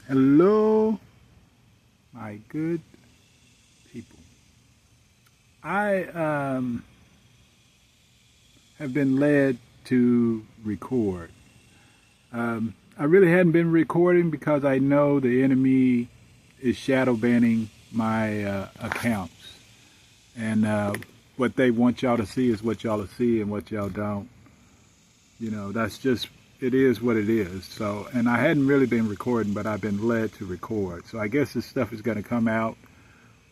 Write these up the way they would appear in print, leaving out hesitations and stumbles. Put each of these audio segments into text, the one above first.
Hello, my good people. I have been led to record. I really hadn't been recording because I know the enemy is shadow banning my accounts. And what they want y'all to see is what y'all see, and what y'all don't. You know, that's just, it is what it is. So, and I hadn't really been recording, but I've been led to record. So I guess this stuff is going to come out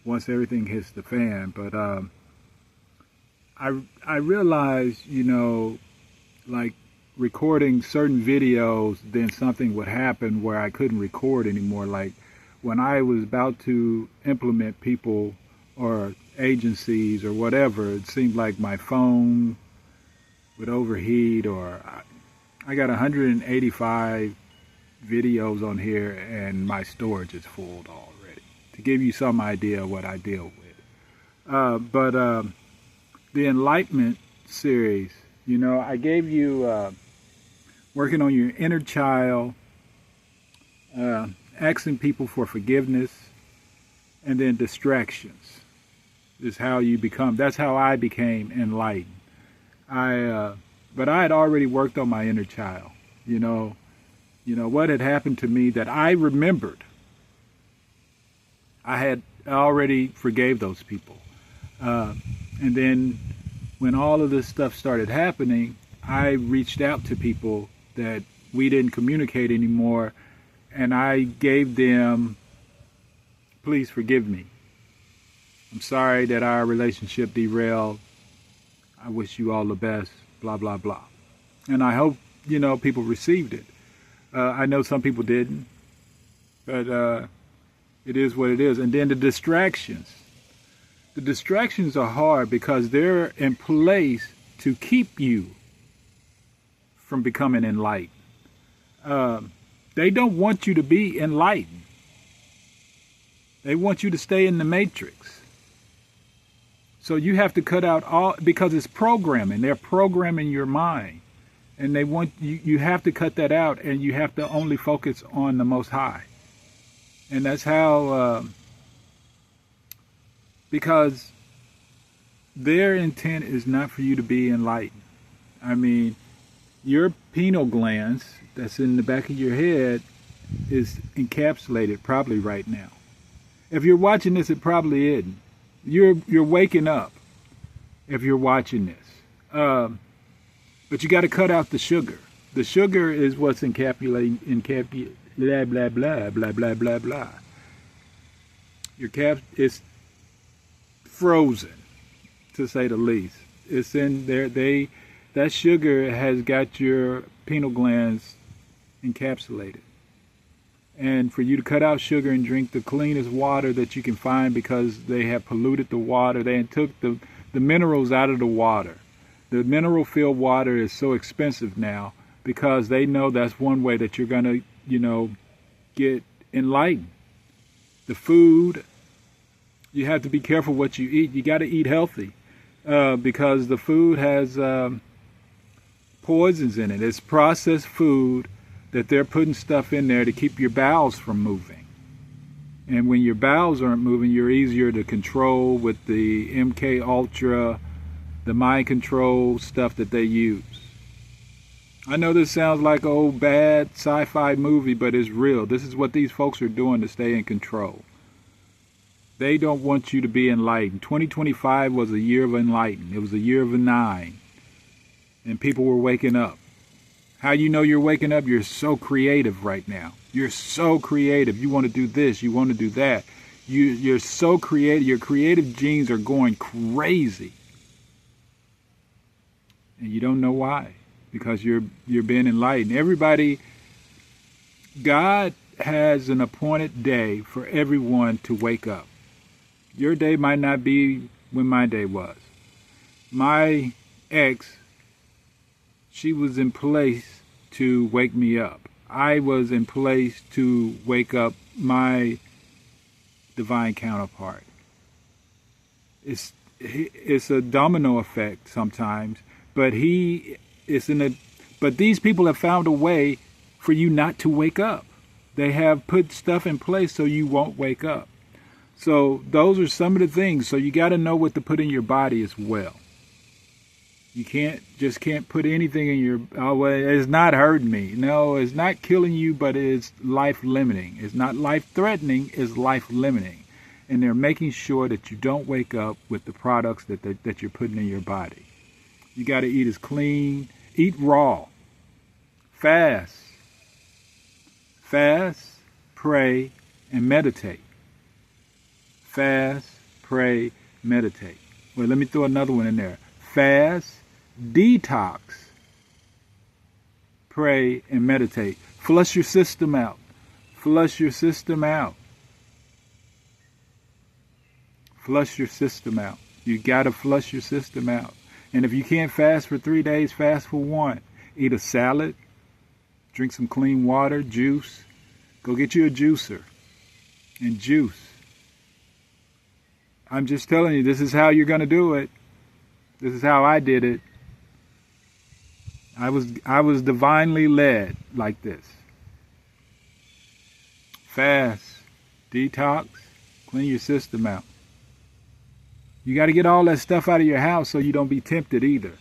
once everything hits the fan. But I realized, you know, like recording certain videos, then something would happen where I couldn't record anymore. Like when I was about to implement people or agencies or whatever, it seemed like my phone would overheat, or I got 185 videos on here and my storage is full already, to give you some idea of what I deal with. But the Enlightenment series, you know, I gave you working on your inner child, asking people for forgiveness, and then distractions is how you become. That's how I became enlightened. But I had already worked on my inner child. You know what had happened to me that I remembered. I had already forgave those people. And then when all of this stuff started happening, I reached out to people that we didn't communicate anymore, and I gave them, please forgive me. I'm sorry that our relationship derailed. I wish you all the best, blah, blah, blah. And I hope, you know, people received it. I know some people didn't, but it is what it is. And then the distractions. The distractions are hard because they're in place to keep you from becoming enlightened. They don't want you to be enlightened. They want you to stay in the matrix. So you have to cut out all, because it's programming. They're programming your mind. And they want you have to cut that out, and you have to only focus on the Most High. And that's how, because their intent is not for you to be enlightened. I mean, your pineal glands that's in the back of your head is encapsulated probably right now. If you're watching this, it probably isn't. You're waking up if you're watching this. But you got to cut out the sugar. The sugar is what's encapsulating, blah, blah, blah, blah, blah, blah, blah. Your cap is frozen, to say the least. It's in there. That sugar has got your pineal glands encapsulated. And for you to cut out sugar and drink the cleanest water that you can find, because they have polluted the water. They took the minerals out of the water. The mineral-filled water is so expensive now because they know that's one way that you're going to, you know, get enlightened. The food, you have to be careful what you eat. You got to eat healthy because the food has poisons in it. It's processed food that they're putting stuff in there to keep your bowels from moving. And when your bowels aren't moving, you're easier to control with the MK Ultra, the mind control stuff that they use. I know this sounds like an old bad sci-fi movie, but it's real. This is what these folks are doing to stay in control. They don't want you to be enlightened. 2025 was a year of enlightened. It was a year of a 9. And people were waking up. How you know you're waking up? You're so creative right now. You're so creative. You want to do this. You want to do that. You're so creative. Your creative genes are going crazy. And you don't know why. Because you're being enlightened. Everybody, God has an appointed day for everyone to wake up. Your day might not be when my day was. My ex, she was in place to wake me up. I was in place to wake up my divine counterpart. It's a domino effect sometimes, but but these people have found a way for you not to wake up. They have put stuff in place so you won't wake up. So those are some of the things. So you got to know what to put in your body as well. You can't put anything in your, oh, well, it's not hurting me. No, it's not killing you, but it's life limiting. It's not life threatening, it's life limiting. And they're making sure that you don't wake up with the products that you're putting in your body. You got to eat as clean, eat raw, fast, pray, and meditate. Fast, pray, meditate. Well, let me throw another one in there. Fast, detox, pray, and meditate. Flush your system out. Flush your system out. Flush your system out. You got to flush your system out. And if you can't fast for 3 days, fast for 1. Eat a salad. Drink some clean water, juice. Go get you a juicer and juice. I'm just telling you, this is how you're going to do it. This is how I did it. I was divinely led like this. Fast, detox, clean your system out. You got to get all that stuff out of your house so you don't be tempted either.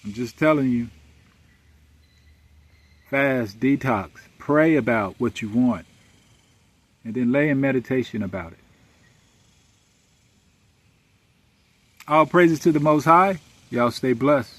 I'm just telling you. Fast, detox, pray about what you want, and then lay in meditation about it. All praises to the Most High. Y'all stay blessed.